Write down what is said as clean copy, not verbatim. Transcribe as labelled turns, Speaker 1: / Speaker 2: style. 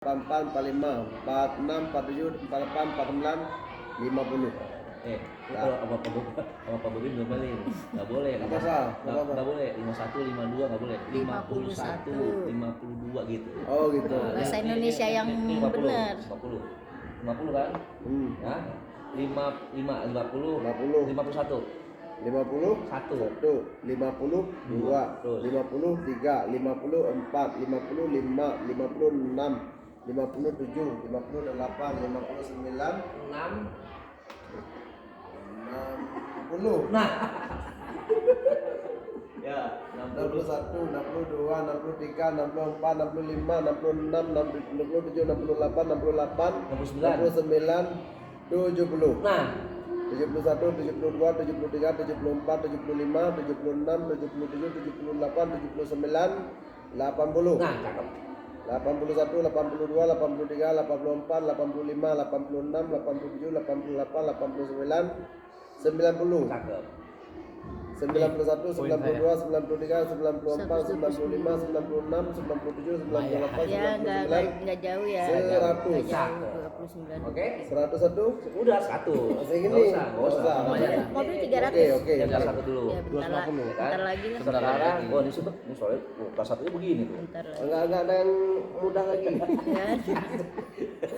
Speaker 1: 44, 45, 46, 47, 48, 49, 50.
Speaker 2: Sama Pak Bobi belum balik. Enggak boleh. Enggak boleh. 51, 52 enggak boleh. 51, 52 gitu.
Speaker 1: Oh gitu.
Speaker 3: Bahasa Indonesia yang benar.
Speaker 2: 50. 50 kan? Ya. 50, 51.
Speaker 1: 50,
Speaker 2: 1,
Speaker 1: 1, 50, 2, 53, 54, 55, 56, 57, 58, 59, 60.
Speaker 2: Nah. Ya,
Speaker 1: 61, 62, 63, 64, 65, 66, 67, 68, 68, 69, 70.
Speaker 2: Nah,
Speaker 1: 71, 72, 73, 74, 75, 76, 77, 78, 79, 80.
Speaker 2: nah cakep.
Speaker 1: 81, 82, 83, 84, 85, 86, 87, 88, 89, 90.
Speaker 2: Cakep.
Speaker 1: 91, 92, 93, 94, 95, 96, 97, 98,
Speaker 3: Ya
Speaker 1: 99,
Speaker 3: nggak jauh ya.
Speaker 1: 100.
Speaker 3: Nggak jauh 29.
Speaker 2: Oke?
Speaker 1: 101.
Speaker 2: Udah 1.
Speaker 1: Masih gini.
Speaker 2: Enggak usah.
Speaker 3: Mobil 300.
Speaker 1: Oke.
Speaker 2: Yang 1 dulu.
Speaker 3: Ya bentar lagi lah.
Speaker 2: Sekarang ini sebut ini soalnya kelas 1-nya begini tuh.
Speaker 3: Bentar lagi.
Speaker 1: Enggak ada yang mudah lagi.
Speaker 3: Ya.